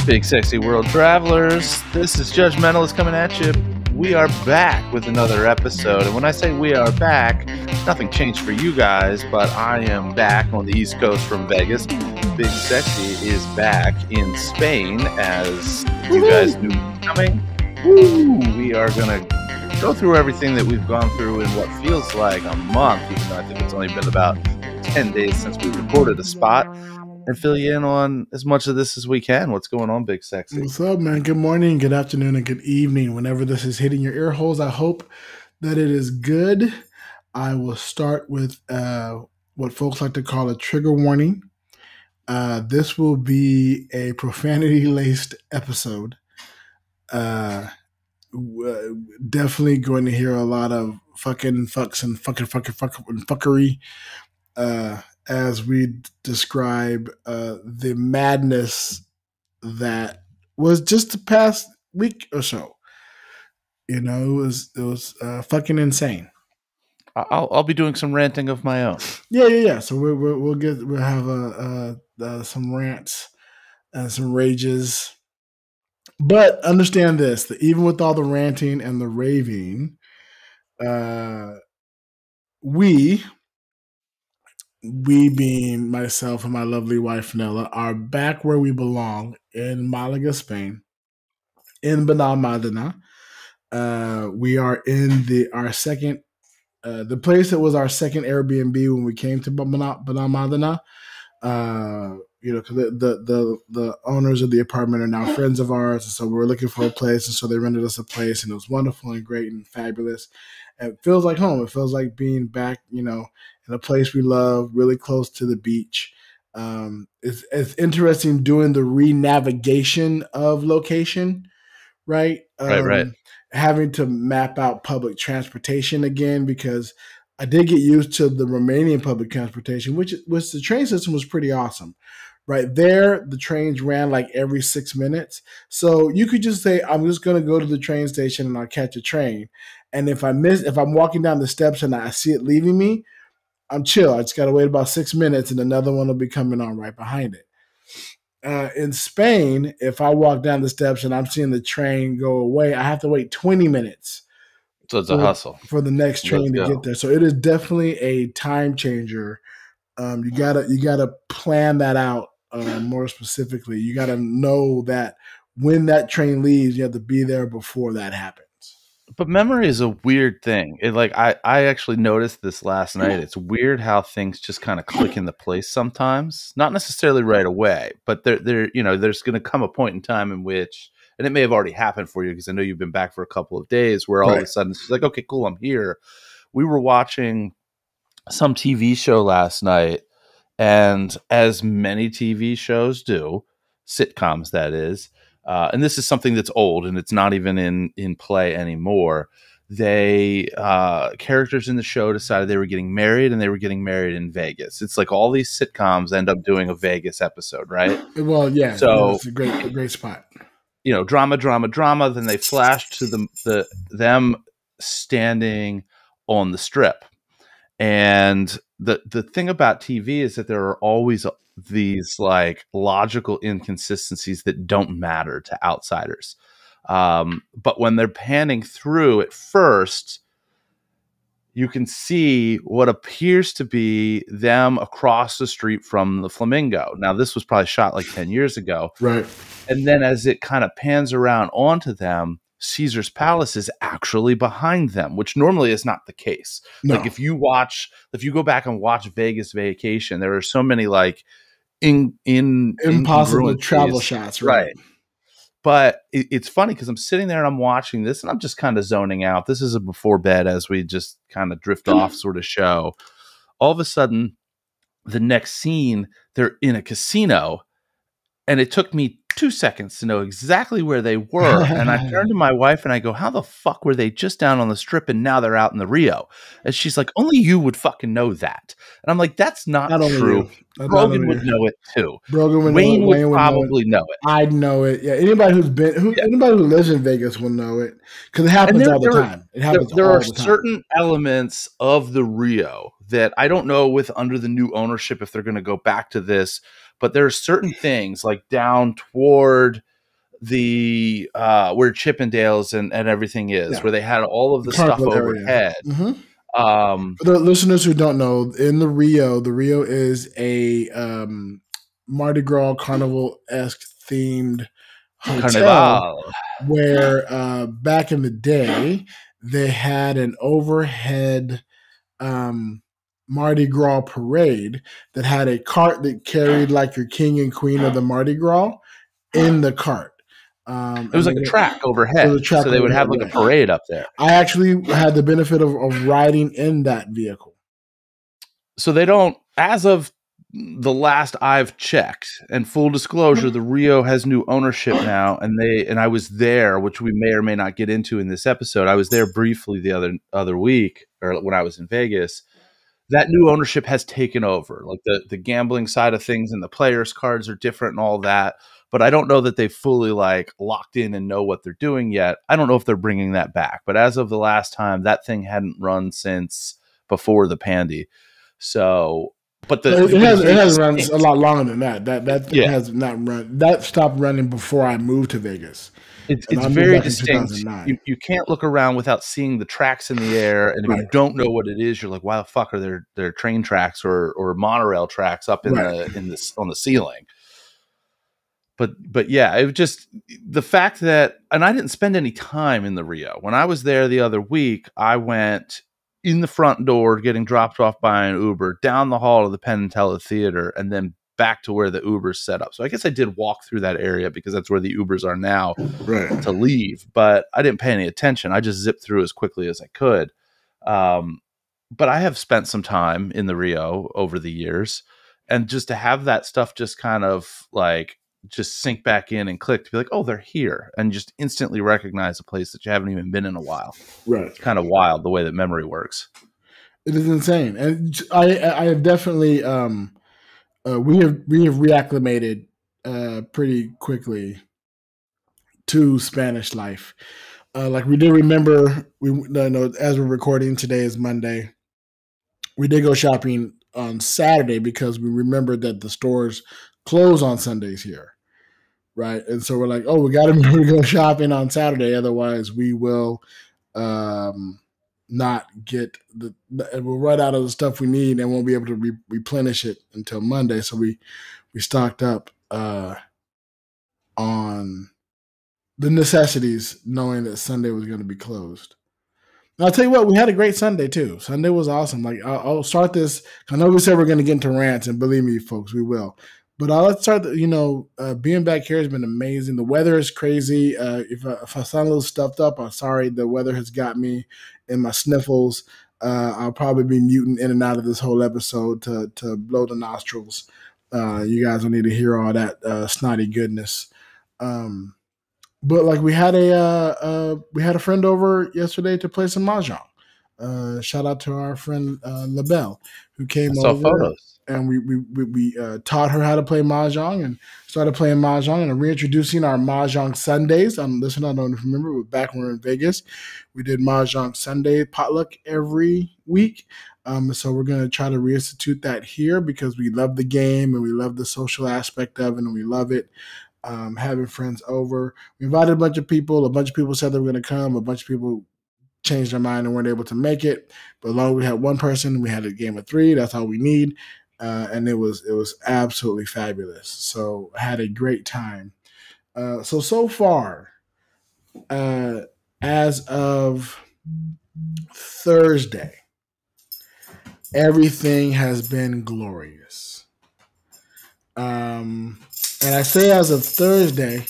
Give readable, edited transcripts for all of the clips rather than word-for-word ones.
Big sexy world travelers, this is Judgmentalist coming at you. We are back with another episode, and when I say we are back, nothing changed for you guys, but I am back on the East Coast from Vegas. Big Sexy is back in Spain, as you guys knew coming. We are going to go through everything that we've gone through in what feels like a month, even though I think it's only been about 10 days since we recorded a spot, and fill you in on as much of this as we can. What's going on, Big Sexy? What's up, man? Good morning, good afternoon, and good evening. Whenever this is hitting your ear holes, I hope that it is good. I will start with what folks like to call a trigger warning. This will be a profanity-laced episode. Definitely going to hear a lot of fucking fucks and fuckery. As we describe the madness that was just the past week or so. You know, it was fucking insane. I'll be doing some ranting of my own. Yeah. So we'll have some rants and some rages. But understand this: that even with all the ranting and the raving, we being myself and my lovely wife Nella, are back where we belong in Málaga, Spain, in Benalmádena. We are in our second, the place that was our second Airbnb when we came to Benalmádena. Because the owners of the apartment are now friends of ours, and so we were looking for a place, and so they rented us a place, and it was wonderful and great and fabulous. And it feels like home. It feels like being back, in a place we love, really close to the beach. It's interesting doing the re-navigation of location, right? Right. Having to map out public transportation again, because I did get used to the Romanian public transportation, which the train system was pretty awesome. Right there, the trains ran like every 6 minutes. So you could just say, I'm just going to go to the train station and I'll catch a train. And if I'm walking down the steps and I see it leaving me, I'm chill. I just got to wait about 6 minutes and another one will be coming on right behind it. In Spain, if I walk down the steps and I'm seeing the train go away, I have to wait 20 minutes. So it's a hustle for the next train to get there. So it is definitely a time changer. You gotta plan that out more specifically. You gotta know that when that train leaves, you have to be there before that happens. But memory is a weird thing. I actually noticed this last night. It's weird how things just kind of click into place sometimes. Not necessarily right away, but there's going to come a point in time in which, and it may have already happened for you because I know you've been back for a couple of days, where all of a sudden it's like, okay, cool, I'm here. We were watching some TV show last night, and as many TV shows do, sitcoms that is, and this is something that's old and it's not even in play anymore. They characters in the show decided they were getting married, and they were getting married in Vegas. It's like all these sitcoms end up doing a Vegas episode, right? Well, yeah. So it's a great spot. Drama. Then they flash to them standing on the strip. And the thing about TV is that there are always these like logical inconsistencies that don't matter to outsiders. But when they're panning through at first, you can see what appears to be them across the street from the Flamingo. Now, this was probably shot like 10 years ago. Right. And then as it kind of pans around onto them, Caesar's Palace is actually behind them, which normally is not the case. No. Like if you go back and watch Vegas Vacation, there are so many like impossible travel shots, right? But it's funny because I'm sitting there and I'm watching this and I'm just kind of zoning out. This is a before bed as we just kind of drift off sort of show. All of a sudden, the next scene, they're in a casino, and it took me 2 seconds to know exactly where they were. And I turned to my wife and I go, how the fuck were they just down on the strip and now they're out in the Rio? And she's like, only you would fucking know that. And I'm like, that's not true. Brogan would know it too. Wayne would probably know it. I'd know it. Yeah. Anybody who lives in Vegas will know it because it happens all the time. It happens there are certain elements of the Rio that I don't know under the new ownership if they're going to go back to this. But there are certain things like down toward the where Chippendales and everything is, where they had all of the stuff overhead. Mm-hmm. For the listeners who don't know, in the Rio is a Mardi Gras Carnival-esque themed hotel Carnival. where back in the day they had an overhead Mardi Gras parade that had a cart that carried like your king and queen of the Mardi Gras in the cart. It was like a track overhead, so they would have like a parade up there. I actually had the benefit of riding in that vehicle. So they don't, as of the last I've checked, and full disclosure, the Rio has new ownership now, and I was there, which we may or may not get into in this episode. I was there briefly the other week, or when I was in Vegas. That new ownership has taken over. Like the gambling side of things and the players' cards are different and all that. But I don't know that they fully like locked in and know what they're doing yet. I don't know if they're bringing that back. But as of the last time, that thing hadn't run since before the pandy. So, but it has run a lot longer than that. That thing has not run. That stopped running before I moved to Vegas. It's very distinct. You can't look around without seeing the tracks in the air, and if you don't know what it is, you're like, "Why the fuck are there train tracks or monorail tracks up on the ceiling?" But yeah, it was just the fact that, and I didn't spend any time in the Rio. When I was there the other week, I went in the front door, getting dropped off by an Uber, down the hall to the Penn and Teller Theater, and then back to where the Uber's set up. So I guess I did walk through that area because that's where the Ubers are now to leave. But I didn't pay any attention. I just zipped through as quickly as I could. But I have spent some time in the Rio over the years. And just to have that stuff just kind of like just sink back in and click to be like, oh, they're here. And just instantly recognize a place that you haven't even been in a while. Right. It's kind of wild the way that memory works. It is insane. And I have definitely... we have reacclimated pretty quickly to Spanish life. Like we did remember, as we're recording, today is Monday. We did go shopping on Saturday because we remembered that the stores close on Sundays here, right? And so we're like, oh, we got to go shopping on Saturday, otherwise we will not get we'll run out of the stuff we need and won't be able to replenish it until Monday. So we stocked up on the necessities, knowing that Sunday was going to be closed. And I'll tell you what, we had a great Sunday too. Sunday was awesome. Like I'll start this. I know we said we're going to get into rants, and believe me, folks, we will. But let's start. Being back here has been amazing. The weather is crazy. If I sound a little stuffed up, I'm sorry. The weather has got me in my sniffles. I'll probably be muting in and out of this whole episode to blow the nostrils. You guys don't need to hear all that snotty goodness. But like we had a friend over yesterday to play some mahjong. Shout out to our friend LaBelle who came over. Photos. And we taught her how to play mahjong and started playing mahjong and reintroducing our mahjong Sundays. Listen, I don't remember, but back when we were in Vegas, we did mahjong Sunday potluck every week. So we're going to try to reinstitute that here because we love the game and we love the social aspect of it and we love it. Having friends over. We invited a bunch of people. A bunch of people said they were going to come. A bunch of people changed their mind and weren't able to make it. But as long as we had one person, we had a game of 3. That's all we need. And it was absolutely fabulous. So I had a great time. So far, as of Thursday, everything has been glorious. And I say as of Thursday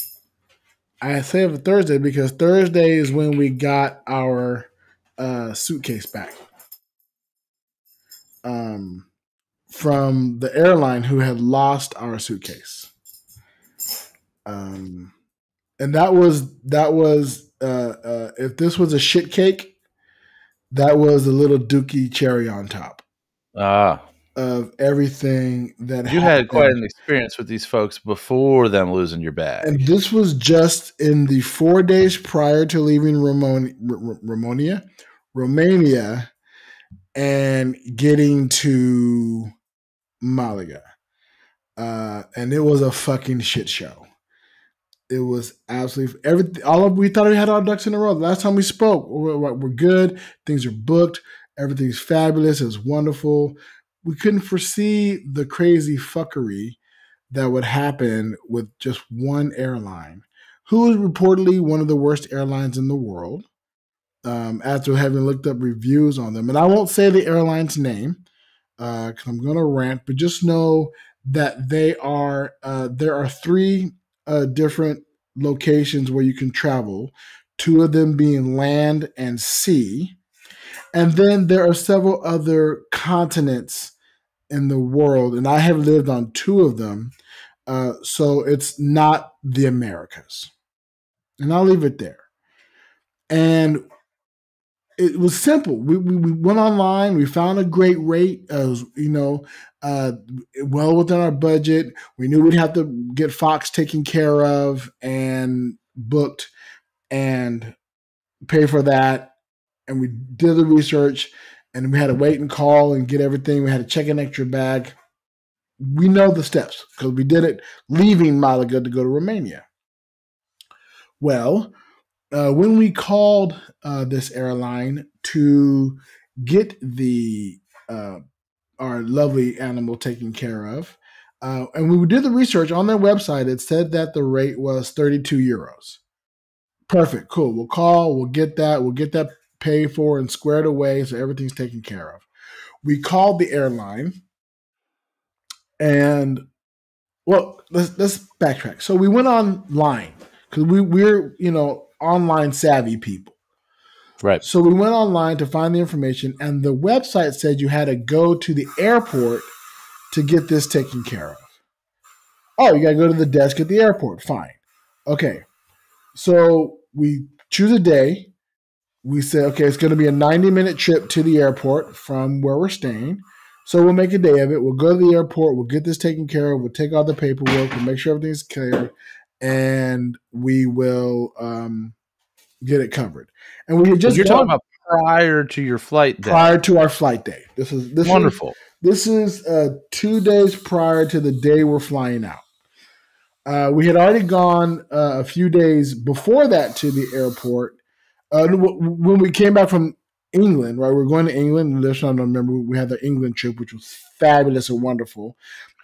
because Thursday is when we got our suitcase back. From the AIRline who had lost our suitcase. And that was if this was a shit cake, that was a little dookie cherry on top of everything that you had quite an experience with these folks before them losing your bag. And this was just in the 4 days prior to leaving Romania and getting to Málaga. And it was a fucking shit show. It was absolutely everything. We thought we had our ducks in a row. The last time we spoke, we're good. Things are booked. Everything's fabulous. It's wonderful. We couldn't foresee the crazy fuckery that would happen with just one airline, who is reportedly one of the worst airlines in the world. After having looked up reviews on them, and I won't say the airline's name because I'm going to rant, but just know that there are three different locations where you can travel, two of them being land and sea. And then there are several other continents in the world, and I have lived on two of them. So it's not the Americas. And I'll leave it there. And it was simple. We went online. We found a great rate. Well within our budget. We knew we'd have to get Fox taken care of and booked and pay for that. And we did the research, and we had to wait and call and get everything. We had to check an extra bag. We know the steps because we did it leaving Malaga to go to Romania. Well, when we called this airline to get our lovely animal taken care of, and we did the research on their website, it said that the rate was 32 euros. Perfect, cool. We'll call, we'll get that paid for and squared away, so everything's taken care of. We called the airline, and well, let's backtrack. So we went online because we're online savvy people. Right. So we went online to find the information, and the website said you had to go to the airport to get this taken care of. Oh, you got to go to the desk at the airport. Fine. Okay. So we choose a day. We say, okay, it's going to be a 90-minute trip to the airport from where we're staying. So we'll make a day of it. We'll go to the airport. We'll get this taken care of. We'll take all the paperwork. We'll make sure everything's clear. And we will get it covered. And we had just you're talking about prior to your flight day. Prior to our flight day. This is wonderful. This is 2 days prior to the day we're flying out. We had already gone a few days before that to the airport. When we came back from England, right? We're going to England. Let's not remember we had the England trip, which was fabulous and wonderful.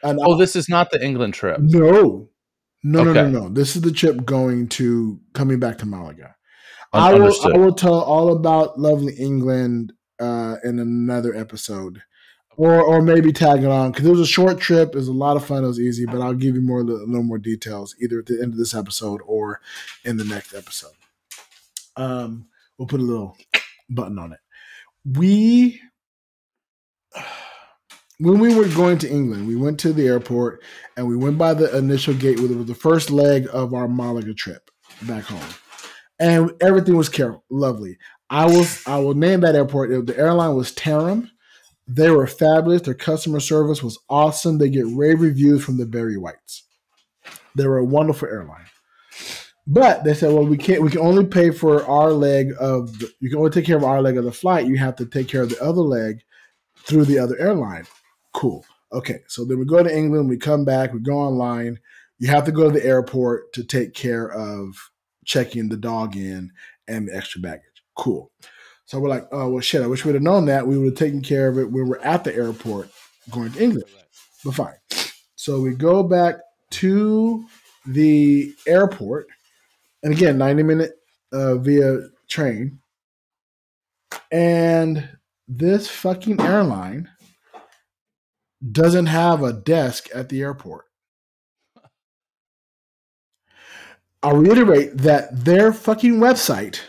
And this is not the England trip. No. This is the trip coming back to Malaga. I will tell all about lovely England in another episode, or maybe tag it on because it was a short trip. It was a lot of fun. It was easy, but I'll give you a little more details either at the end of this episode or in the next episode. We'll put a little button on it. When we were going to England, we went to the airport and we went by the initial gate, which was the first leg of our Malaga trip back home. And everything was lovely. I will name that airport. The airline was Tarim. They were fabulous. Their customer service was awesome. They get rave reviews from the Barry Whites. They were a wonderful airline. But they said, well, we can only pay for our leg you can only take care of our leg of the flight. You have to take care of the other leg through the other airline. Cool. Okay. So then we go to England, we come back, we go online. You have to go to the airport to take care of checking the dog in and the extra baggage. Cool. So we're like, oh, well, shit, I wish we'd have known that. We would have taken care of it when we're at the airport going to England. But fine. So we go back to the airport. And again, 90-minute via train. And this fucking airline doesn't have a desk at the airport. I'll reiterate that their fucking website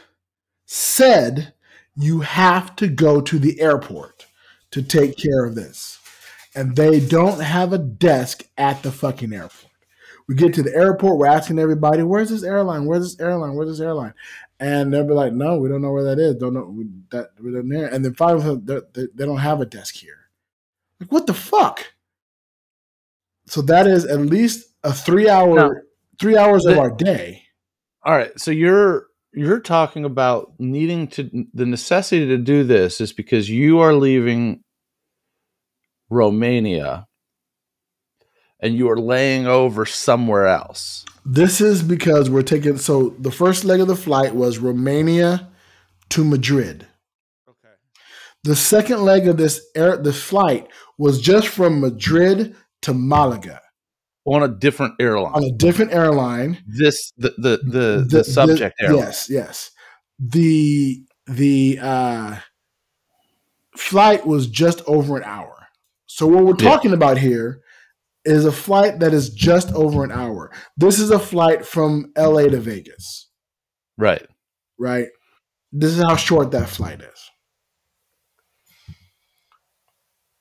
said you have to go to the airport to take care of this. And they don't have a desk at the fucking airport. We get to the airport, we're asking everybody, where's this airline? Where's this airline? Where's this airline? And they'll be like, no, we don't know where that is. Don't know that we're there. And then finally, they don't have a desk here. Like, what the fuck? So that is at least a 3 hours of our day. All right. So you're talking about the necessity to do this is because you are leaving Romania and you are laying over somewhere else. This is because we're taking. So the first leg of the flight was Romania to Madrid. Okay. The second leg of this flight was just from Madrid to Malaga On a different airline. on a different airline. The subject airline. Yes. The flight was just over an hour. So what we're talking about here is a flight that is just over an hour. This is a flight from LA to Vegas. Right. Right? This is how short that flight is.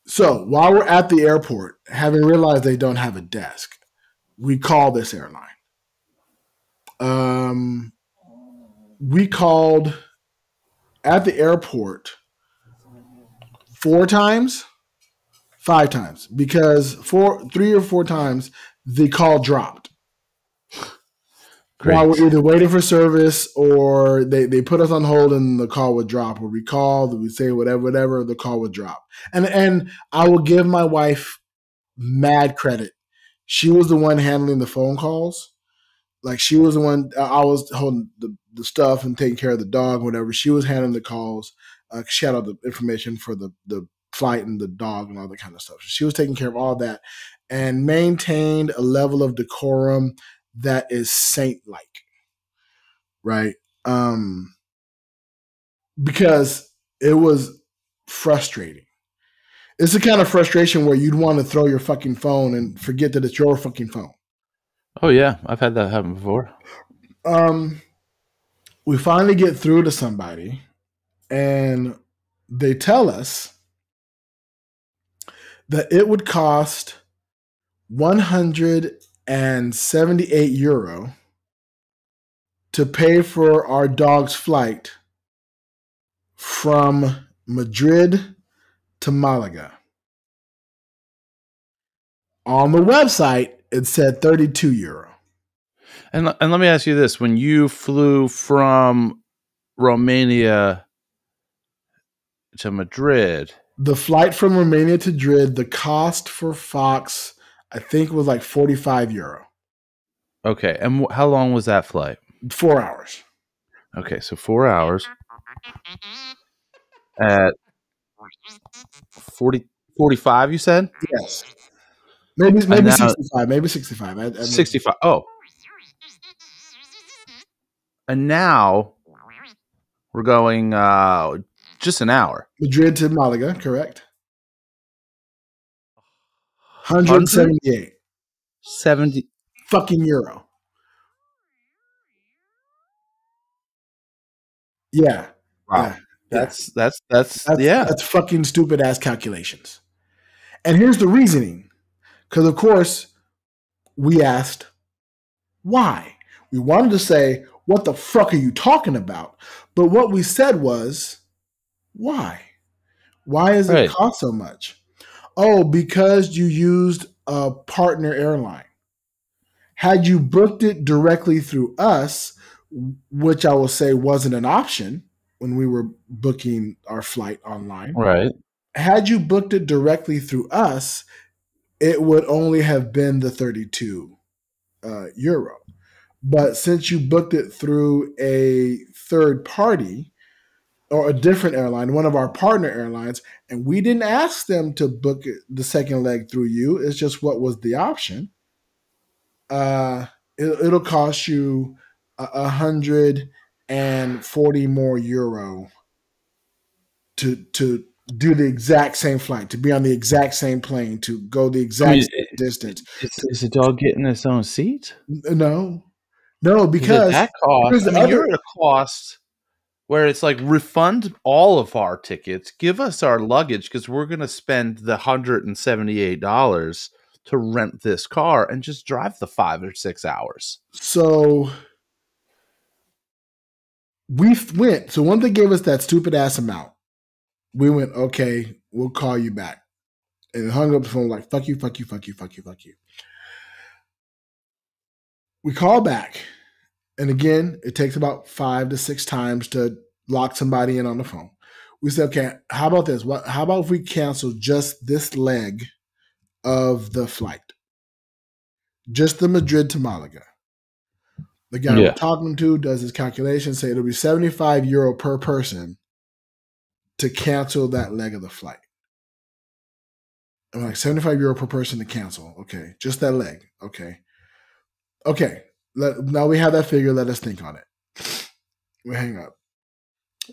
So while we're at the airport, having realized they don't have a desk, we call this airline. We called at the airport 5 times, because 3 or 4 times the call dropped. Great. While we're either waiting for service or they put us on hold and the call would drop, or we called, we say whatever, the call would drop. And I will give my wife mad credit. She was the one handling the phone calls. Like, she was the one, I was holding the stuff and taking care of the dog, whatever. She was handling the calls. She had all the information for the flight and the dog and all that kind of stuff. She was taking care of all that and maintained a level of decorum that is saint-like, right? Because it was frustrating. It's the kind of frustration where you'd want to throw your fucking phone and forget that it's your fucking phone. Oh yeah, I've had that happen before. We finally get through to somebody, and they tell us that it would cost €178 to pay for our dog's flight from Madrid to Malaga. On the website, it said €32. And let me ask you this: when you flew from Romania to Madrid, the flight from Romania to Madrid, the cost for Fox, I think, was like €45. okay, and how long was that flight? 4 hours. Okay, so 4 hours at 45, you said? Yes. Maybe now, 65. Maybe 65. 65. Oh. And now we're going just an hour. Madrid to Malaga, correct? 178. 70 fucking euro. Yeah. Wow. Yeah. That's fucking stupid ass calculations. And here's the reasoning. Because of course we asked why. We wanted to say, what the fuck are you talking about? But what we said was, why? Why does it cost so much? Oh, because you used a partner airline. Had you booked it directly through us, which I will say wasn't an option when we were booking our flight online. Right. Had you booked it directly through us, it would only have been the €32. But since you booked it through a third party or a different airline, one of our partner airlines, and we didn't ask them to book the second leg through you, it's just what was the option. It'll cost you €140 more to do the exact same flight, to be on the exact same plane, to go the exact same distance. Is the dog getting its own seat? No, because that cost. I mean, you're at a cost where it's like, refund all of our tickets, give us our luggage, because we're going to spend the $178 to rent this car and just drive the 5 or 6 hours. So we went. So when they gave us that stupid ass amount, we went, okay, we'll call you back. And hung up the phone like, fuck you, fuck you, fuck you, fuck you, fuck you. We call back. And again, it takes about 5 to 6 times to lock somebody in on the phone. We said, okay, how about this? How about if we cancel just this leg of the flight? just the Madrid to Malaga. The guy we're talking to does his calculation, say it'll be €75 per person to cancel that leg of the flight. I'm like, €75 per person to cancel. Okay, just that leg. Okay. Now we have that figure. Let us think on it. We hang up.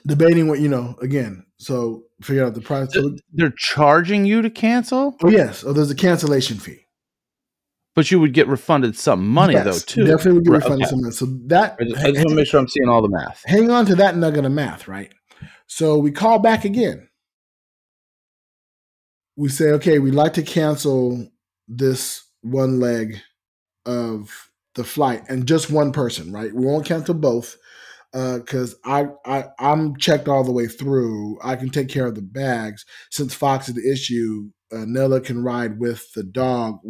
Debating what, again, so figure out the price. So they're charging you to cancel? Oh, yes. Oh, there's a cancellation fee. But you would get refunded some money, though, too. Definitely would get refunded some money. So that, I just want to make sure I'm seeing all the math. Hang on to that nugget of math, right? So we call back again. We say, okay, we'd like to cancel this one leg of the flight and just one person, right? We won't cancel both because I'm checked all the way through. I can take care of the bags. Since Fox is the issue, Nella can ride with the dog,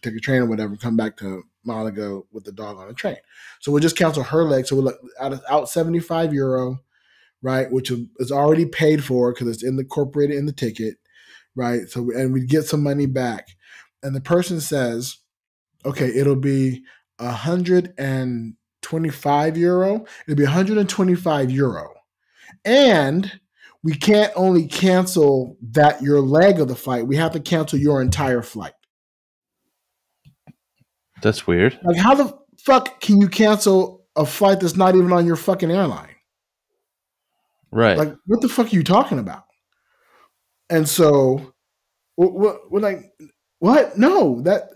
take a train or whatever, come back to Malaga with the dog on a train. So we'll just cancel her leg. So we're out €75, right? Which is already paid for because it's incorporated in the ticket, right? So, and we get some money back. And the person says, okay, it'll be €125. It'll be €125. And we can't only cancel your leg of the flight. We have to cancel your entire flight. That's weird. Like, how the fuck can you cancel a flight that's not even on your fucking airline? Right. Like, what the fuck are you talking about? And so we're like, what? No, that.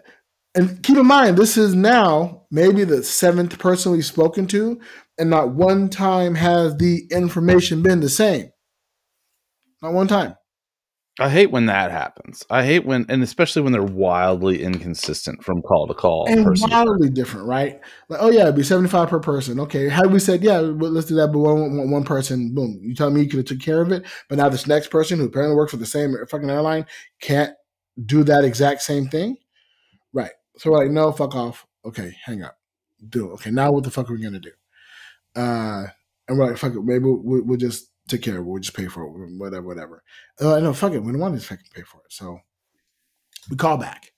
And keep in mind, this is now maybe the 7th person we've spoken to, and not one time has the information been the same. Not one time. I hate when that happens. And especially when they're wildly inconsistent from call to call. And wildly different, right? Like, oh yeah, it'd be 75 per person. Okay, had we said, yeah, let's do that, but one person, boom. You tell me you could have took care of it, but now this next person who apparently works for the same fucking airline can't do that exact same thing? Right. So we're like, no, fuck off. Okay, hang up. Do it. Okay, now what the fuck are we gonna do? And we're like, fuck it, maybe we'll just take care of it. We'll just pay for it, whatever. No, fuck it. We don't want to fucking pay for it. So we call back.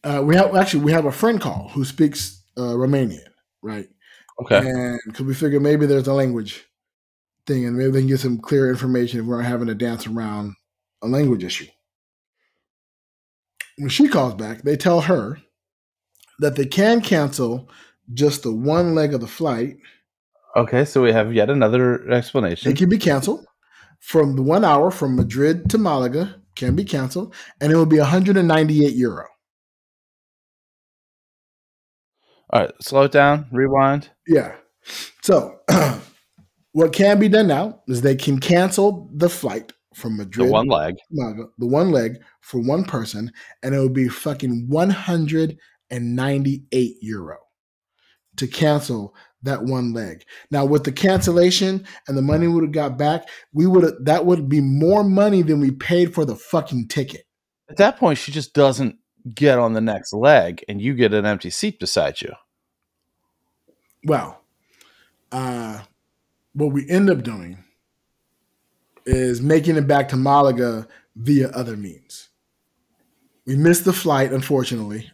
We have a friend call who speaks Romanian, right? Okay. And because we figure maybe there's a language thing, and maybe they can get some clear information if we're having to dance around a language issue. When she calls back, they tell her that they can cancel just the one leg of the flight. Okay, so we have yet another explanation. It can be canceled from the 1 hour from Madrid to Malaga, can be canceled, and it will be €198. All right, slow it down, rewind. Yeah. So what can be done now is they can cancel the flight from Madrid. The one leg. Malaga, the one leg for one person, and it will be fucking €198 to cancel that one leg. Now, with the cancellation and the money we would have got back, that would be more money than we paid for the fucking ticket. At that point, she just doesn't get on the next leg, and you get an empty seat beside you. Well, what we end up doing is making it back to Malaga via other means. We missed the flight, unfortunately.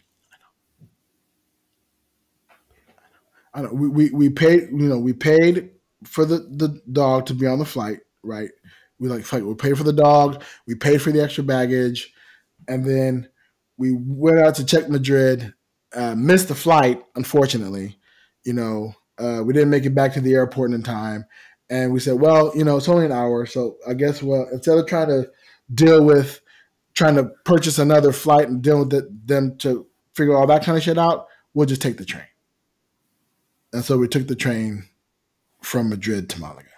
We paid, we paid for the dog to be on the flight, right? We paid for the dog, we paid for the extra baggage, and then we went out to check Madrid, missed the flight, unfortunately. We didn't make it back to the airport in time. And we said, well, it's only an hour, so I guess, instead of trying to purchase another flight and deal with them to figure all that kind of shit out, we'll just take the train. And so we took the train from Madrid to Malaga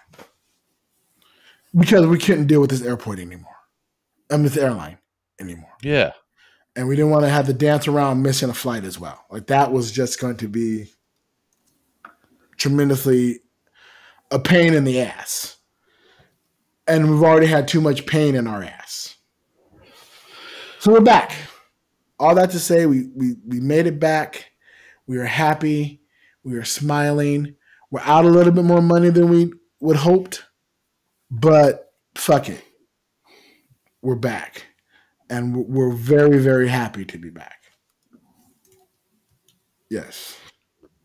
because we couldn't deal with this airport anymore. This airline anymore. Yeah. And we didn't want to have to dance around missing a flight as well. Like, that was just going to be tremendously a pain in the ass. And we've already had too much pain in our ass. So we're back. All that to say, we made it back. We were happy. We were smiling. We're out a little bit more money than we would hoped, but fuck it. We're back. And we're very, very happy to be back. Yes.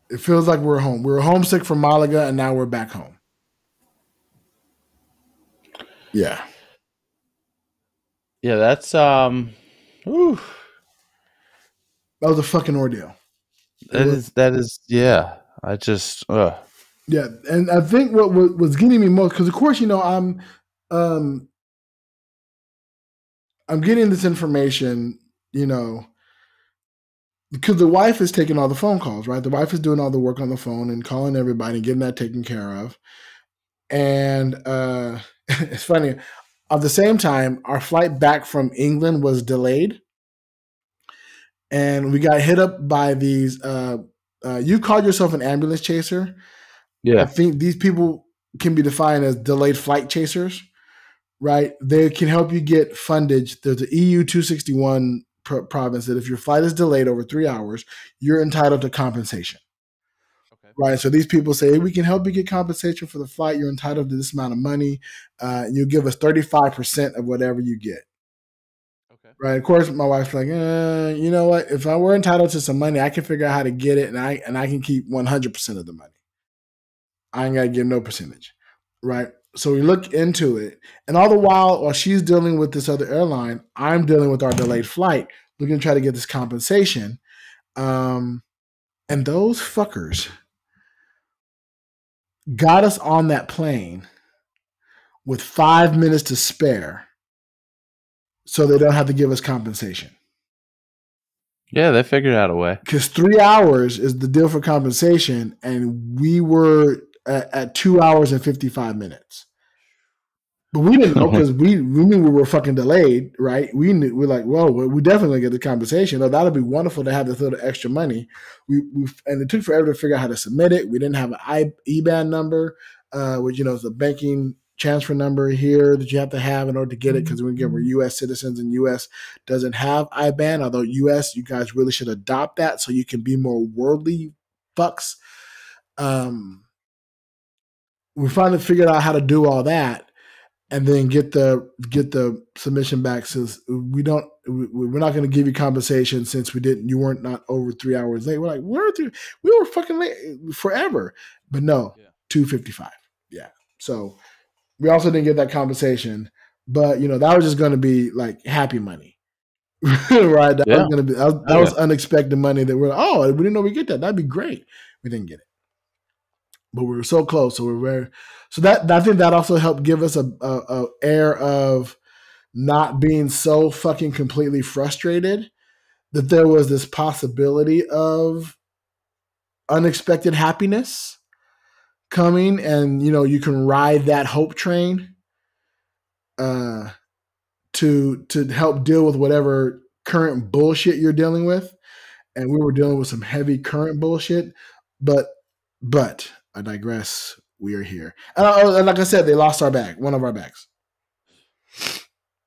It feels like we're home. We were homesick from Malaga, and now we're back home. Yeah. Yeah, that's whew, That was a fucking ordeal. that is yeah. I just Yeah, and I think what was getting me most, because of course, um, I'm getting this information, because the wife is taking all the phone calls, right? The wife is doing all the work on the phone and calling everybody and getting that taken care of. And it's funny. At the same time, our flight back from England was delayed, and we got hit up by these. You called yourself an ambulance chaser. I yeah. think these people can be defined as delayed flight chasers, right? They can help you get fundage. There's the EU 261 province that if your flight is delayed over 3 hours, you're entitled to compensation. Okay. Right. So these people say, hey, we can help you get compensation for the flight. You're entitled to this amount of money. And you give us 35% of whatever you get. Okay. Right. Of course, my wife's like, you know what? If I were entitled to some money, I can figure out how to get it, and I can keep 100% of the money. I ain't got to give no percentage. Right. So we look into it. And all the while she's dealing with this other airline, I'm dealing with our delayed flight, looking to try to get this compensation. And those fuckers got us on that plane with 5 minutes to spare so they don't have to give us compensation. Yeah, they figured out a way. Because 3 hours is the deal for compensation, and we were at 2 hours and 55 minutes. But we didn't know because we knew we were fucking delayed, right? We're like, well, we definitely get the compensation. Oh, that'll be wonderful to have this little extra money. And it took forever to figure out how to submit it. We didn't have an IBAN number, which is a banking transfer number here that you have to have in order to get it, because we're U.S. citizens, and U.S. doesn't have IBAN. Although U.S., you guys really should adopt that so you can be more worldly fucks. We finally figured out how to do all that. And then get the submission back. Says we're not going to give you compensation since you weren't not over 3 hours late. We're like, we were fucking late forever, but no, 255. Yeah. So we also didn't get that compensation, but that was just going to be like happy money, right? That was going to be that was unexpected money that we're like, we didn't know we get that. That'd be great. We didn't get it. But we were so close, so that I think that also helped give us a air of not being so fucking completely frustrated that there was this possibility of unexpected happiness coming, and you can ride that hope train to help deal with whatever current bullshit you're dealing with. And we were dealing with some heavy current bullshit, but I digress. We are here. And like I said, they lost one of our bags.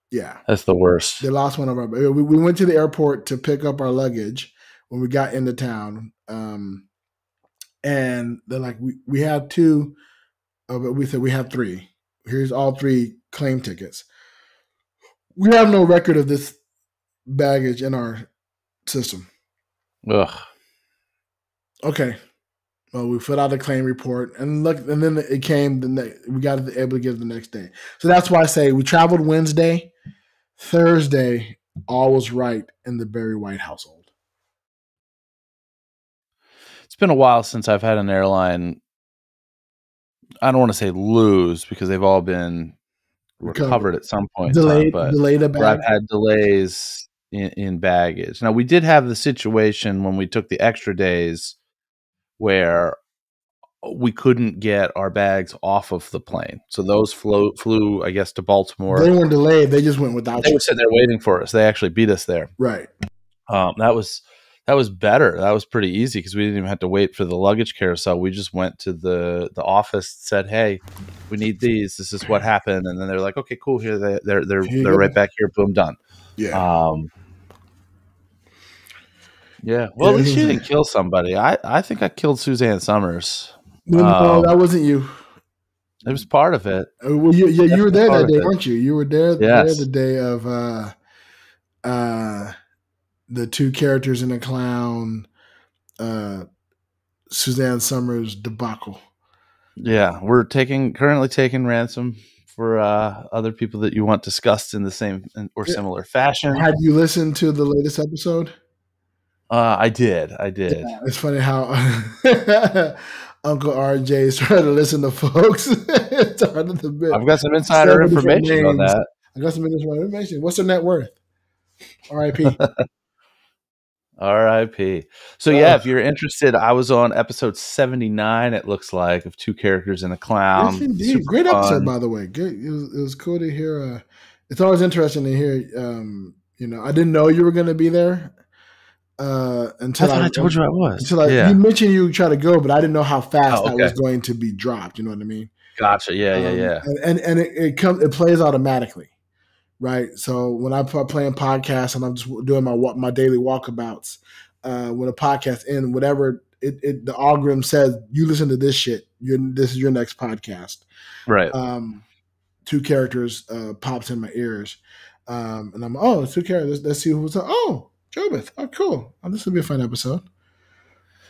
Yeah. That's the worst. They lost one of our bags. We went to the airport to pick up our luggage when we got into town. And they're like, we have two, but we said we have three. Here's all three claim tickets. We have no record of this baggage in our system. Ugh. Okay. Well, we filled out a claim report, and then it came. We got it able to get it the next day. So that's why I say we traveled Wednesday, Thursday, all was right in the Barry White household. It's been a while since I've had an airline. I don't want to say lose, because they've all been recovered at some point. Delayed a bag. I've had delays in baggage. Now, we did have the situation when we took the extra days where we couldn't get our bags off of the plane. So those flew, I guess, to Baltimore. They weren't delayed. They just went without. They were sitting there waiting for us. They actually beat us there. Right. That was better. That was pretty easy because we didn't even have to wait for the luggage carousel. We just went to the office, said, "Hey, we need these. This is what happened." And then they're like, "Okay, cool. Here they're right back here. Boom, done." Yeah. Yeah. Well, at least you didn't kill somebody. I think I killed Suzanne Summers. No, that wasn't you. It was part of it. Well, you were there that day, weren't you? You were there, yes. The day of the two characters and a clown Suzanne Summers debacle. Yeah, we're currently taking ransom for other people that you want discussed in the same or similar fashion. Had you listened to the latest episode? I did. Yeah, it's funny how Uncle RJ is trying to listen to folks. It's hard to bit. I've got some insider information on that. I got some insider information. What's their net worth? R.I.P. R.I.P. So yeah, if you're interested, I was on episode 79. It looks like of two characters and a clown. Yes, indeed. Great episode, by the way. Good. It was cool to hear. It's always interesting to hear. I didn't know you were going to be there until I told you I was. Until you mentioned you try to go, but I didn't know how fast that was going to be dropped. You know what I mean? Gotcha. Yeah. And it plays automatically. Right. So when I'm playing podcasts and I'm just doing my daily walkabouts, when a podcast ends, whatever the algorithm says, you listen to this shit. This is your next podcast. Right. Two characters pops in my ears, and I'm it's two characters. Let's see who's Jobeth. Oh, cool. Oh, this will be a fun episode.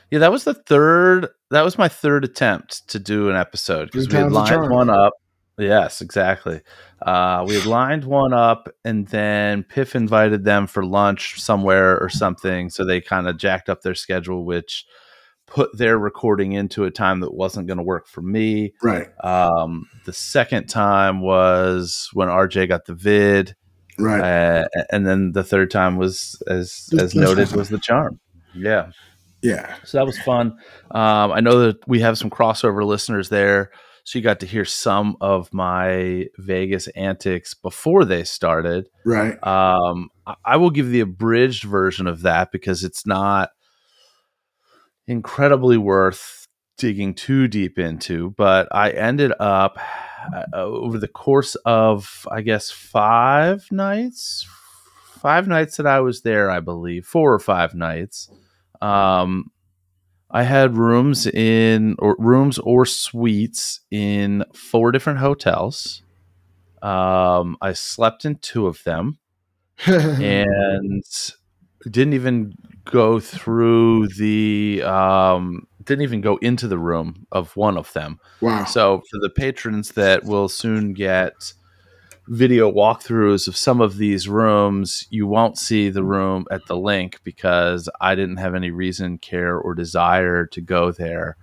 Yeah, that was my third attempt to do an episode because we had lined one up. Yes, exactly. We had lined one up, and then Piff invited them for lunch somewhere or something, so they kind of jacked up their schedule, which put their recording into a time that wasn't going to work for me. Right. The second time was when RJ got the vid. Right. And then the third time was, as noted, was the charm. Yeah. Yeah. So that was fun. I know that we have some crossover listeners there. So you got to hear some of my Vegas antics before they started. Right. I will give the abridged version of that because it's not incredibly worth digging too deep into. But I ended up over the course of, I guess, 5 nights that I was there, I believe, 4 or 5 nights. I had rooms or suites in 4 different hotels. I slept in 2 of them and didn't even go through didn't even go into the room of one of them. Wow. So for the patrons that will soon get video walkthroughs of some of these rooms, you won't see the room at the link because I didn't have any reason, care, or desire to go there.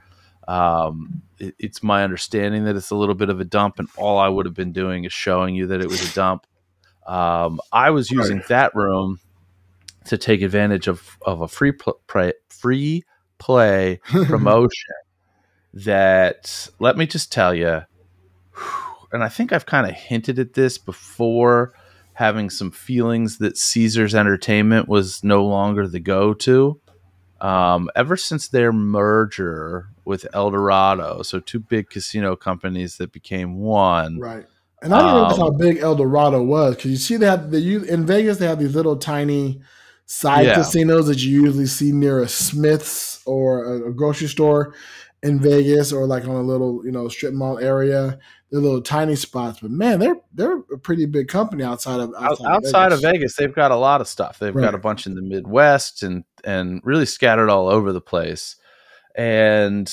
It's my understanding that it's a little bit of a dump, and all I would have been doing is showing you that it was a dump. I was using that room to take advantage of a free play promotion that, let me just tell you, and I think I've kind of hinted at this before, having some feelings that Caesars Entertainment was no longer the go-to. Ever since their merger with El Dorado, so 2 big casino companies that became one. Right. And I don't know how big El Dorado was, because you see in Vegas they have these little tiny side casinos that you usually see near a Smith's or a grocery store in Vegas, or like on a little strip mall area. They're little tiny spots, but man, they're a pretty big company outside of Vegas. They've got a lot of stuff. They've got a bunch in the Midwest and really scattered all over the place. And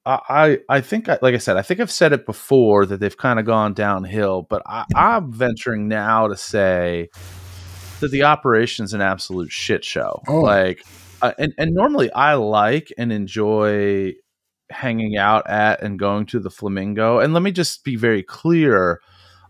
I think, like I said, I think I've said it before that they've kind of gone downhill, but I'm venturing now to say that the operation's an absolute shit show. And normally I like and enjoy hanging out at and going to the Flamingo. And let me just be very clear.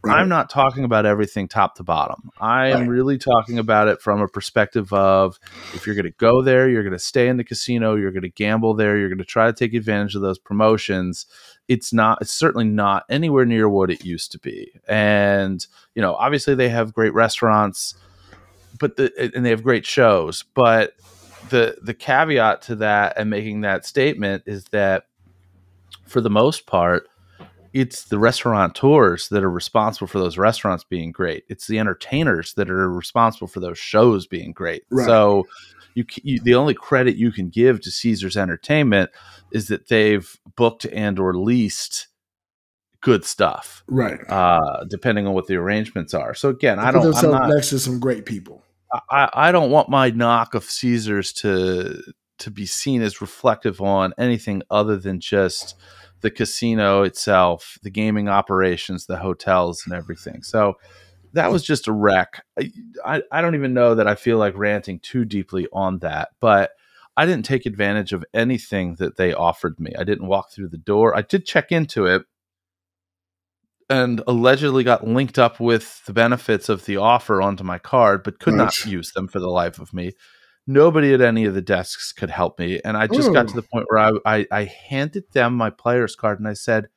Right. I'm not talking about everything top to bottom. I am really talking about it from a perspective of, if you're going to go there, you're going to stay in the casino, you're going to gamble there, you're going to try to take advantage of those promotions. It's certainly not anywhere near what it used to be. And, obviously they have great restaurants, and they have great shows, but the caveat to that and making that statement is that for the most part, it's the restaurateurs that are responsible for those restaurants being great. It's the entertainers that are responsible for those shows being great. Right. So the only credit you can give to Caesars Entertainment is that they've booked and or leased good stuff. Right. Depending on what the arrangements are. So again, I'm not next to some great people. I don't want my knock of Caesars to to be seen as reflective on anything other than just the casino itself, the gaming operations, the hotels, and everything. So that was just a wreck. I don't even know that I feel like ranting too deeply on that, but I didn't take advantage of anything that they offered me. I didn't walk through the door. I did check into it and allegedly got linked up with the benefits of the offer onto my card, but could not Nice. use them for the life of me. Nobody at any of the desks could help me. And I just got to Oh, the point where I handed them my player's card and I said,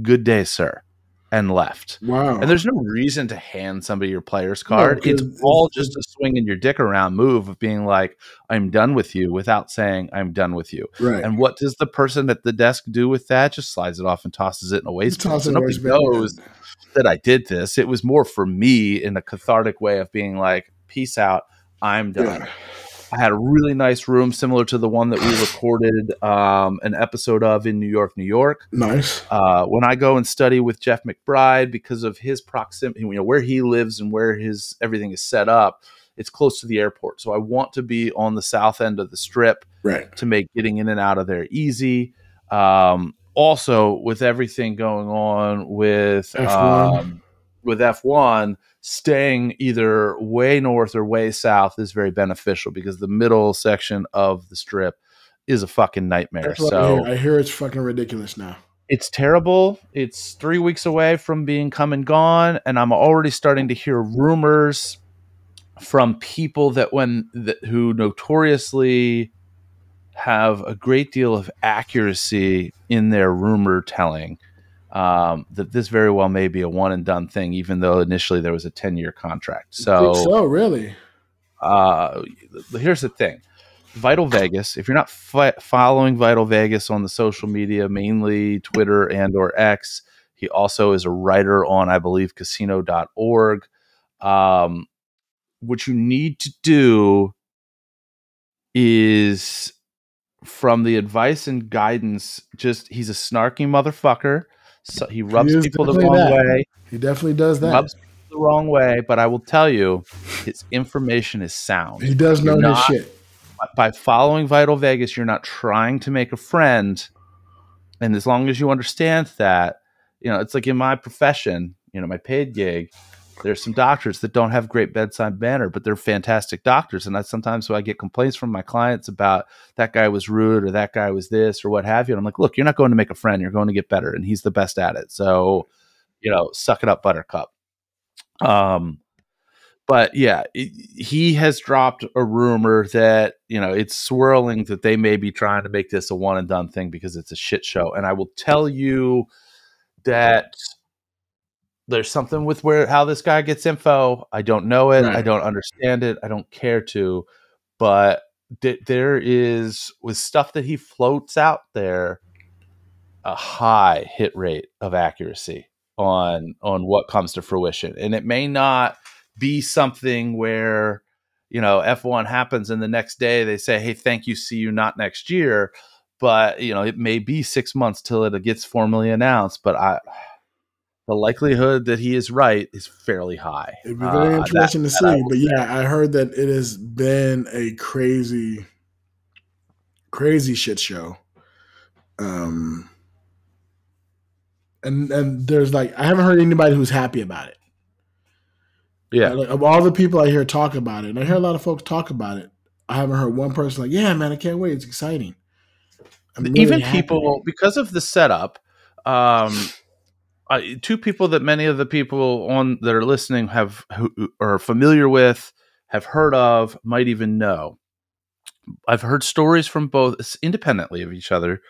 "Good day, sir," and left. And wow. there's no reason to hand somebody your player's No, card. It's because all just a swinging your dick around move of being like, "I'm done with you," without saying, "I'm done with you." right. And what does the person at the desk do with that? Just slides it off and tosses it in a Just waste bin. toss So it nobody always been. knows that I did this. It was more for me in a cathartic way of being like, "Peace out. I'm Yeah. done." I had a really nice room similar to the one that we recorded an episode of in New York, New York. Nice. When I go and study with Jeff McBride, because of his proximity, you know, where he lives and where his everything is set up, it's close to the airport. So I want to be on the south end of the strip Right. to make getting in and out of there easy. Also, with everything going on F1. with F1, staying either way north or way south is very beneficial because the middle section of the strip is a fucking nightmare. That's what I hear. So I hear it's fucking ridiculous now. it's terrible. It's 3 weeks away from being come and gone, and I'm already starting to hear rumors from people who notoriously have a great deal of accuracy in their rumor telling, that this very well may be a one and done thing, even though initially there was a 10-year contract. I think So so, really. Here's the thing. Vital Vegas, if you're not following Vital Vegas on the social media, mainly Twitter and or X, he also is a writer on, I believe, casino.org. What you need to do is, from the advice and guidance, just he's a snarky motherfucker. So he He rubs is people the definitely wrong that. way. He definitely does that. Rubs people the wrong way, but I will tell you, his information is sound. He does know You're his not, shit. by following Vital Vegas, you're not trying to make a friend. And as long as you understand that, you know, it's like in my profession, you know, my paid gig, there's some doctors that don't have great bedside manner, but they're fantastic doctors. And that's sometimes when I get complaints from my clients about that guy was rude or that guy was this or what have you. And I'm like, look, you're not going to make a friend. You're going to get better. And he's the best at it. So, you know, suck it up, buttercup. But yeah, he has dropped a rumor that, you know, it's swirling that they may be trying to make this a one and done thing because it's a shit show. And I will tell you that there's something with how this guy gets info. I don't know it. Right. I don't understand it. I don't care to. But there is, with stuff that he floats out there, a high hit rate of accuracy on what comes to fruition. And it may not be something where, you know, F1 happens and the next day they say, "Hey, thank you, see you not next year." But, you know, it may be 6 months till it gets formally announced. But the likelihood that he is right is fairly high. It'd be very interesting to I see. will But say. yeah, I heard that it has been a crazy, crazy shit show. And there's like, I haven't heard anybody who's happy about it. Yeah. Like, of all the people I hear talk about it, and I hear a lot of folks talk about it, I haven't heard one person like, "Yeah, man, I can't wait. It's exciting." I'm really Even happy. people, because of the setup, two people that many of the people on that are listening who are familiar with, have heard of, might even know. I've heard stories from both independently of each other,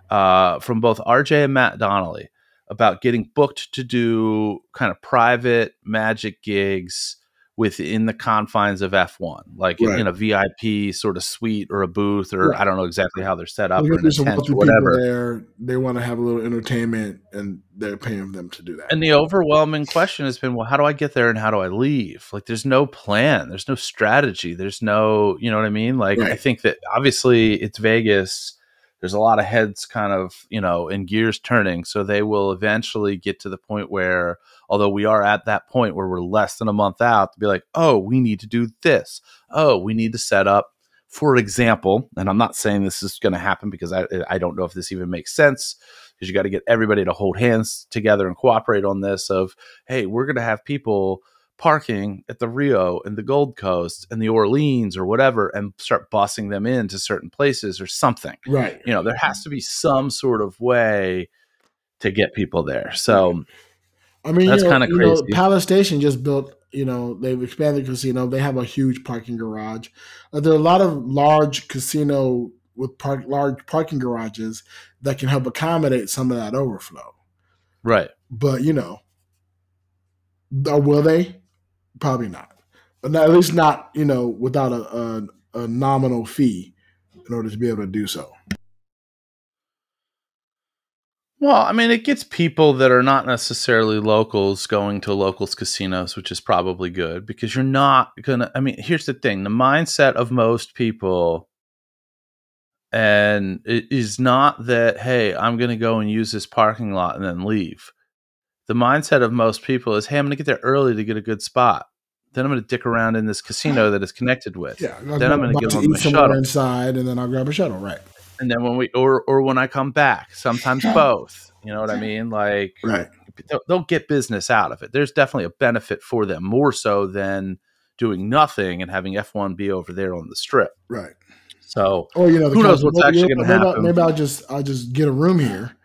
from both RJ and Matt Donnelly, about getting booked to do kind of private magic gigs within the confines of F1, like Right. in a VIP sort of suite or a booth, or Right. I don't know exactly how they're set up, or in a There's some tent wealthy or whatever. people there. They want to have a little entertainment, and they're paying them to do that. And the overwhelming question has been, well, how do I get there and how do I leave? Like, there's no plan. There's no strategy. There's no, you know what I mean? Like, Right. I think that obviously it's Vegas. There's a lot of heads kind of, you know, and gears turning. So they will eventually get to the point where, although we are at that point where we're less than a month out, to be like, oh, we need to do this. Oh, we need to set up For example, and I'm not saying this is going to happen because I don't know if this even makes sense, because you got to get everybody to hold hands together and cooperate on this of, hey, we're going to have people parking at the Rio and the Gold Coast and the Orleans or whatever and start busing them into certain places or something. Right. You know, there has to be some sort of way to get people there. So I mean, that's kind of crazy. Palace Station just built, they've expanded the casino. They have a huge parking garage. There are a lot of large casino with large parking garages that can help accommodate some of that overflow. Right. But, will they? Probably not. But at least not, without a nominal fee in order to be able to do so. Well, I mean, it gets people that are not necessarily locals going to locals casinos, which is probably good because you're not going to, I mean, here's the thing. The mindset of most people and it is not that, hey, I'm going to go and use this parking lot and then leave. The mindset of most people is, hey, I'm going to get there early to get a good spot. Then I'm going to dick around in this casino that it's connected with. Yeah, then I'm going to get on the somewhere shuttle inside, and then I'll grab a shuttle. Right. And then when when I come back, sometimes both. You know what I mean? Like, right. They'll get business out of it. There's definitely a benefit for them, more so than doing nothing and having F1 be over there on the strip. Right. So, or who knows what's actually going to happen? Maybe I'll just get a room here.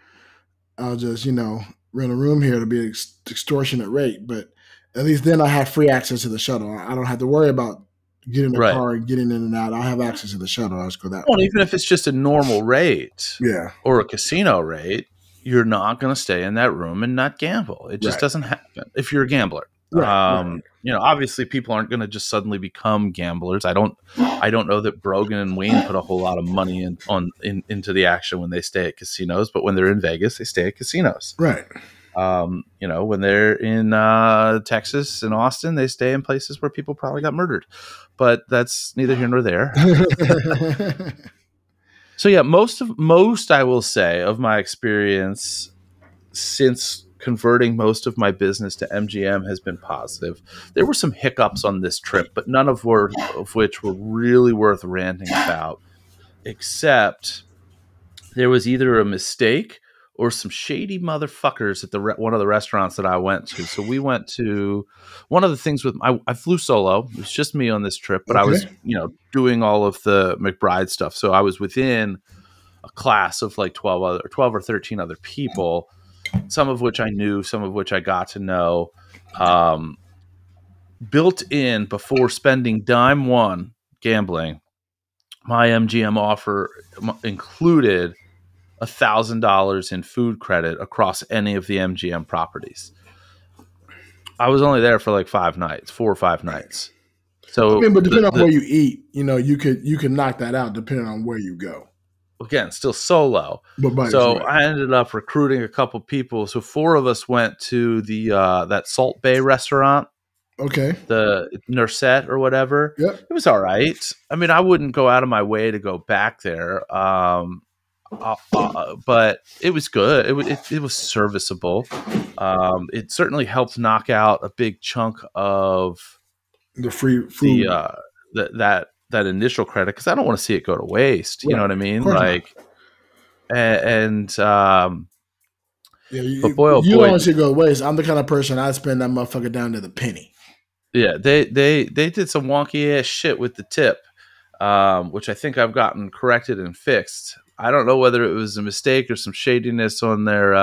I'll just rent a room here to be an extortionate rate, but at least then I have free access to the shuttle. I don't have to worry about getting in the car and getting in and out. I have access to the shuttle. I'll just go that way. Even if it's just a normal rate, or a casino rate, you're not going to stay in that room and not gamble. It just doesn't happen if you're a gambler. Obviously people aren't going to just suddenly become gamblers. I don't know that Brogan and Wayne put a whole lot of money into the action when they stay at casinos, but when they're in Vegas, they stay at casinos. Right. When they're in Texas and Austin, they stay in places where people probably got murdered, but that's neither here nor there. So yeah, most I will say of my experience since converting most of my business to MGM has been positive. There were some hiccups on this trip, but none of which were really worth ranting about, except there was either a mistake or some shady motherfuckers at one of the restaurants that I went to. So we went to one of the things with I flew solo. It was just me on this trip, but I was, doing all of the McBride stuff. So I was within a class of like 12 or 13 other people, some of which I knew, some of which I got to know. Built in before spending dime one gambling, my MGM offer included $1,000 in food credit across any of the MGM properties. I was only there for like 4 or 5 nights. So, but depending on where you eat, you could knock that out depending on where you go. Again, still solo. So I ended up recruiting a couple people. So 4 of us went to the that Salt Bay restaurant. Okay. The Nursette or whatever. Yep. It was all right. I mean, I wouldn't go out of my way to go back there. But it was good. It was serviceable. It certainly helped knock out a big chunk of the free food. That initial credit, because I don't want to see it go to waste. You know what I mean? Like, but boy, oh boy, you don't want to see it go to waste. I'm the kind of person I'd spend that motherfucker down to the penny. Yeah, they did some wonky ass shit with the tip, which I think I've gotten corrected and fixed. I don't know whether it was a mistake or some shadiness on their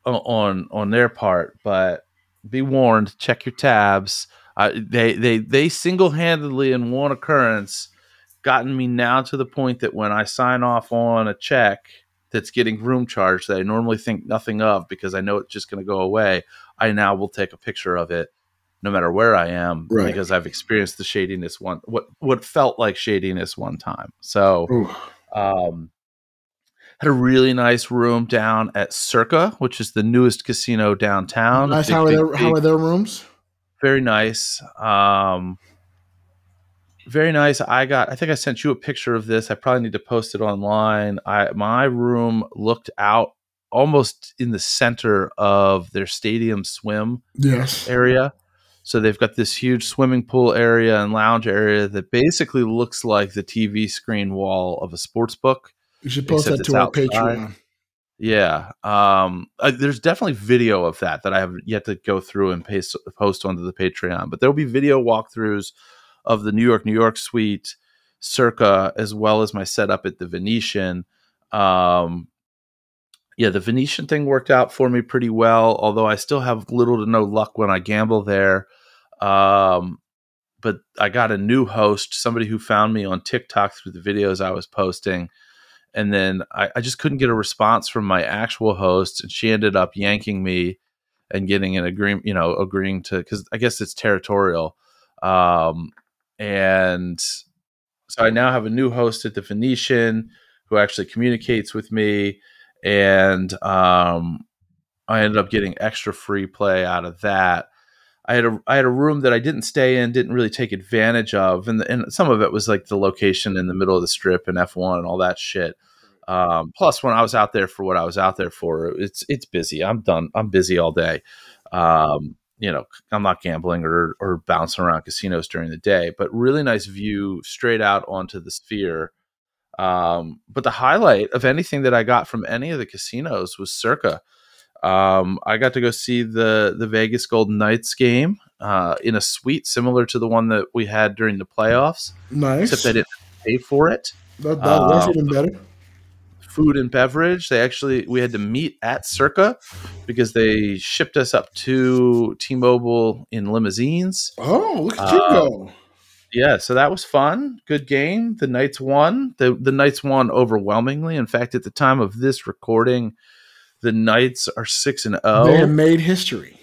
on their part, but be warned. Check your tabs. They single-handedly in one occurrence gotten me now to the point that when I sign off on a check that's getting room charge that I normally think nothing of because I know it's just going to go away, I now will take a picture of it no matter where I am because I've experienced the shadiness what felt like shadiness one time. So had a really nice room down at Circa, which is the newest casino downtown. Nice. How are their rooms? Very nice. Very nice. I think I sent you a picture of this. I probably need to post it online. My room looked out almost in the center of their stadium swim area. So they've got this huge swimming pool area and lounge area that basically looks like the TV screen wall of a sports book, You should post except that it's to our outside. Patreon. Yeah. There's definitely video of that I have yet to go through and post onto the Patreon, but there'll be video walkthroughs of the New York suite, Circa, as well as my setup at the Venetian. Yeah, the Venetian thing worked out for me pretty well, although I still have little to no luck when I gamble there. But I got a new host, somebody who found me on TikTok through the videos I was posting. And then I just couldn't get a response from my actual host. And she ended up yanking me and getting an agreement, agreeing to, because I guess it's territorial. And so I now have a new host at the Venetian who actually communicates with me. And I ended up getting extra free play out of that. I had a room that I didn't stay in, didn't really take advantage of, and some of it was like the location in the middle of the strip and F1 and all that shit. Plus, when I was out there for what I was out there for, it's busy. I'm done. I'm busy all day. I'm not gambling or bouncing around casinos during the day, but really nice view straight out onto the Sphere. But the highlight of anything that I got from any of the casinos was Circa. I got to go see the Vegas Golden Knights game in a suite similar to the one that we had during the playoffs. Nice. Except I didn't pay for it. That's even better. Food and beverage. We had to meet at Circa because they shipped us up to T-Mobile in limousines. Oh, look at you go. Yeah, so that was fun. Good game. The Knights won. The Knights won overwhelmingly. In fact, at the time of this recording, the Knights are 6-0. They have made history.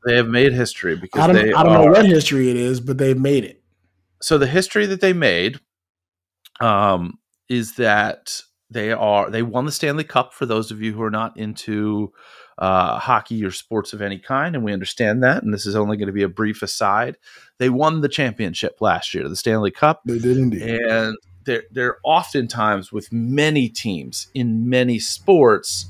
They have made history because I don't know what history it is, but they've made it. So the history that they made is that they won the Stanley Cup, for those of you who are not into hockey or sports of any kind, and we understand that, and this is only going to be a brief aside. They won the championship last year, the Stanley Cup. They did indeed. And they're oftentimes with many teams in many sports,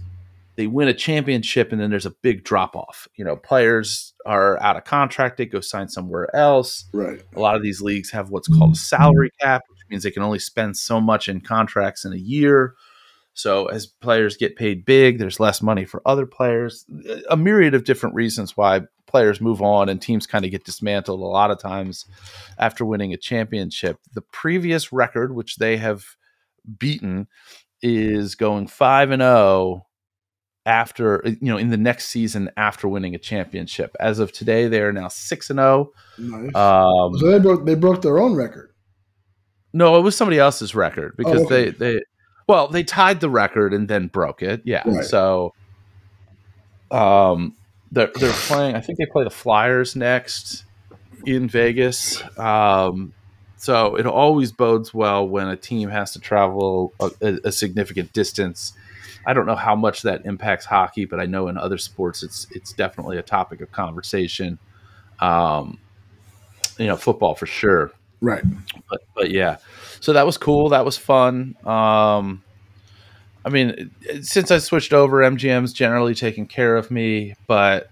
they win a championship and then there's a big drop off. Players are out of contract, they go sign somewhere else. Right. A lot of these leagues have what's called a salary cap, which means they can only spend so much in contracts in a year. So as players get paid big, there's less money for other players. A myriad of different reasons why players move on and teams kind of get dismantled a lot of times after winning a championship. The previous record, which they have beaten, is going 5-0 after, in the next season after winning a championship. As of today, they are now 6-0. Nice. So they broke their own record. No, it was somebody else's record because they tied the record and then broke it. Yeah. Right. So they're playing, I think they play the Flyers next in Vegas. So it always bodes well when a team has to travel a significant distance. I don't know how much that impacts hockey, but I know in other sports it's definitely a topic of conversation. Football for sure. Right. But yeah. So that was cool. That was fun. Since I switched over, MGM's generally taking care of me, but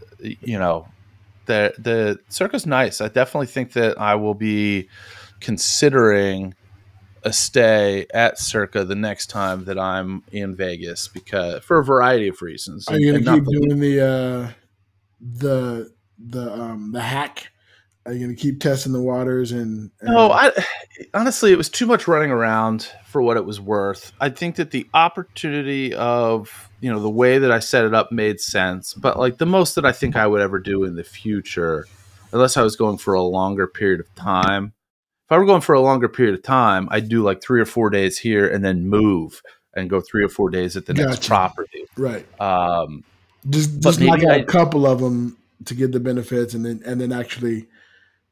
the Circa's nice. I definitely think that I will be considering a stay at Circa the next time that I'm in Vegas, because for a variety of reasons. Are you going to keep doing the hack? Are you going to keep testing the waters? No, honestly, it was too much running around for what it was worth. I think that the opportunity of, the way that I set it up made sense, but like the most that I think I would ever do in the future, unless I was going for a longer period of time. If I were going for a longer period of time, I'd do like 3 or 4 days here and then move and go 3 or 4 days at the next property. Right. Just knock out a couple of them to get the benefits and then actually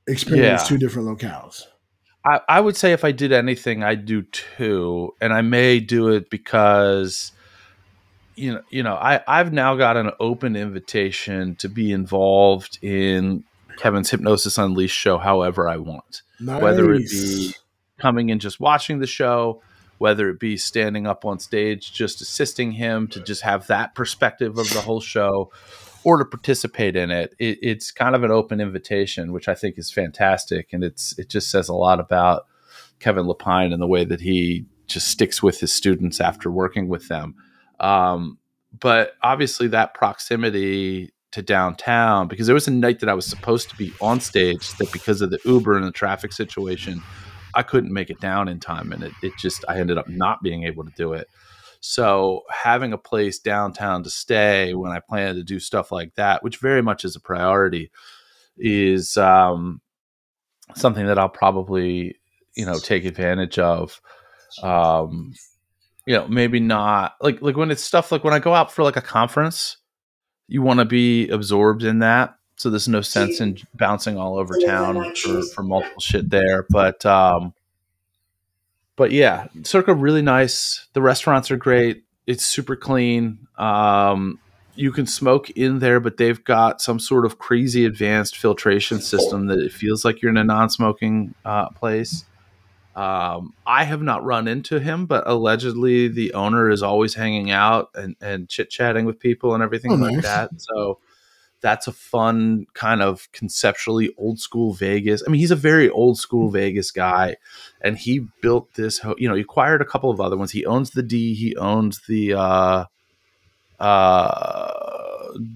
experience 2 different locales. I would say if I did anything, I'd do 2, and I may do it because I've now got an open invitation to be involved in Kevin's Hypnosis Unleashed show however I want. Nice. Whether it be coming and just watching the show, whether it be standing up on stage just assisting him to just have that perspective of the whole show, or to participate in it. It's kind of an open invitation, which I think is fantastic. And it just says a lot about Kevin Lapine and the way that he just sticks with his students after working with them. But obviously that proximity to downtown, because there was a night that I was supposed to be on stage that because of the Uber and the traffic situation, I couldn't make it down in time. And I ended up not being able to do it. So having a place downtown to stay when I plan to do stuff like that, which very much is a priority, is something that I'll probably, take advantage of. Maybe not like when it's stuff like when I go out for like a conference, you want to be absorbed in that. So there's no sense in bouncing all over town for multiple shit there. But yeah, Circa really nice. The restaurants are great. It's super clean. You can smoke in there, but they've got some sort of crazy advanced filtration system that it feels like you're in a non-smoking place. I have not run into him, but allegedly the owner is always hanging out and chit-chatting with people and everything like that. So that's a fun kind of conceptually old school Vegas. I mean, he's a very old school Vegas guy, and he built this, he acquired a couple of other ones. He owns the D, he owns the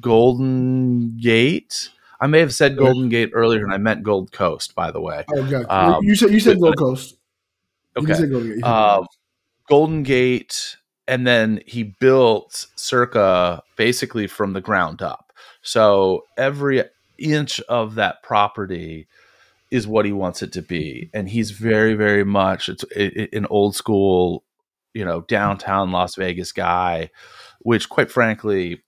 Golden Gate. I may have said Golden Gate earlier and I meant Gold Coast, by the way. Oh, God. You said Gold Coast. Okay. Golden Gate, and then he built Circa basically from the ground up. So every inch of that property is what he wants it to be. And he's very, very much an old school, downtown Las Vegas guy, which quite frankly,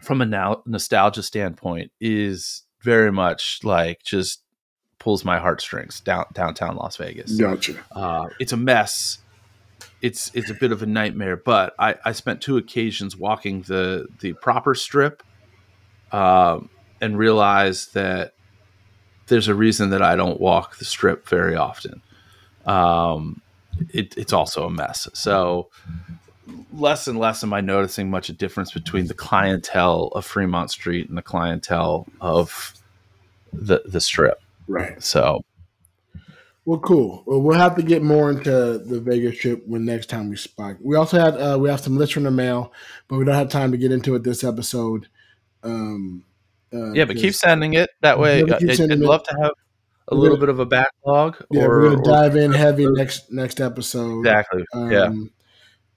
from a nostalgia standpoint, is very much like just pulls my heartstrings downtown Las Vegas. Gotcha. It's a mess. It's a bit of a nightmare, but I spent 2 occasions walking the proper strip, and realized that there's a reason that I don't walk the strip very often. It's also a mess. So less and less am I noticing much a difference between the clientele of Fremont Street and the clientele of the strip. Right. So, well, cool. Well, we'll have to get more into the Vegas trip when next time we spike. We also had we have some lists from the mail, but we don't have time to get into it this episode. Yeah, but keep sending it. That way, I'd love to have a little bit of a backlog. Yeah, we're going to dive in heavy next episode. Exactly. Yeah.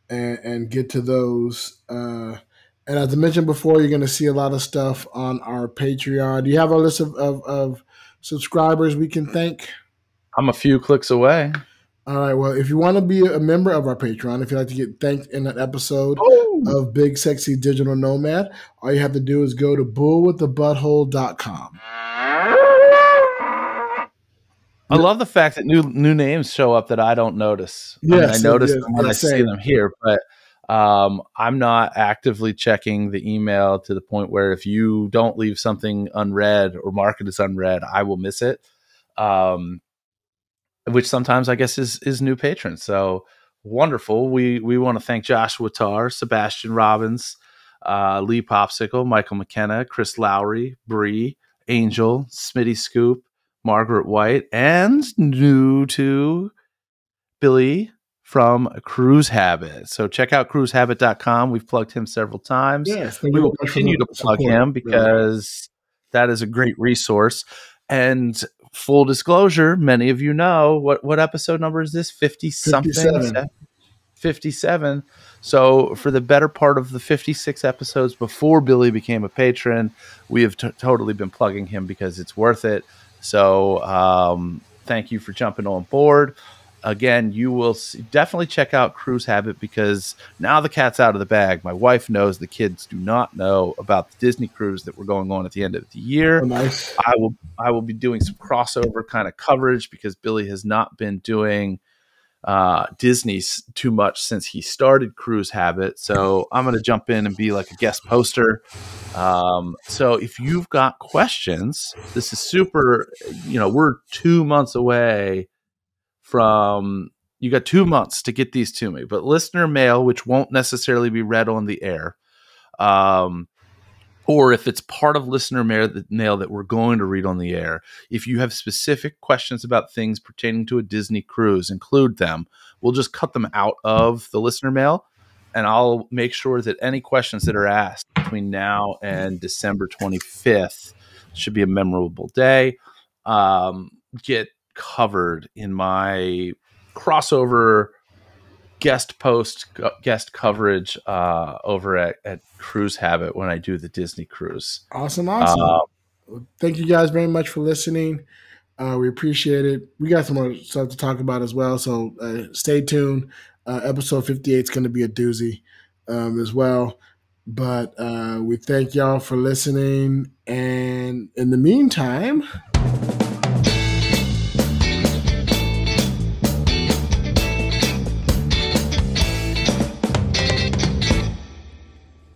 And get to those. And as I mentioned before, you're going to see a lot of stuff on our Patreon. Do you have a list of subscribers we can thank? I'm a few clicks away. All right. Well, if you want to be a member of our Patreon, if you'd like to get thanked in an episode of Big Sexy Digital Nomad, all you have to do is go to bullwiththebutthole.com. I love the fact that new names show up that I don't notice. Yes, I notice them when I see them here, but I'm not actively checking the email to the point where if you don't leave something unread or mark it as unread, I will miss it. Which sometimes I guess is new patrons. So wonderful. We want to thank Joshua Tarr, Sebastian Robbins, Lee Popsicle, Michael McKenna, Chris Lowry, Bree, Angel, Smitty Scoop, Margaret White, and new to Billy from Cruise Habit. So check out cruisehabit.com. We've plugged him several times. Yes, we will continue to plug him because that is a great resource. And full disclosure, many of you know what episode number is this? 50-something? 57. So for the better part of the 56 episodes before Billy became a patron, we have totally been plugging him because it's worth it. So thank you for jumping on board. Again, you will definitely check out Cruise Habit because now the cat's out of the bag. My wife knows, the kids do not know about the Disney cruise that we're going on at the end of the year. Oh, nice. I will be doing some crossover kind of coverage because Billy has not been doing Disney too much since he started Cruise Habit. So I'm going to jump in and be like a guest poster. So if you've got questions, this is super, we're 2 months away from, you got 2 months to get these to me, but listener mail, which won't necessarily be read on the air, or if it's part of listener mail that we're going to read on the air, if you have specific questions about things pertaining to a Disney cruise, include them. We'll just cut them out of the listener mail, and I'll make sure that any questions that are asked between now and December 25th, should be a memorable day, get covered in my crossover guest coverage over at Cruise Habit when I do the Disney cruise. Awesome. Thank you guys very much for listening. We appreciate it. We got some more stuff to talk about as well, so stay tuned. Episode 58 is going to be a doozy as well. But we thank y'all for listening. And in the meantime,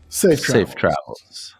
safe travels.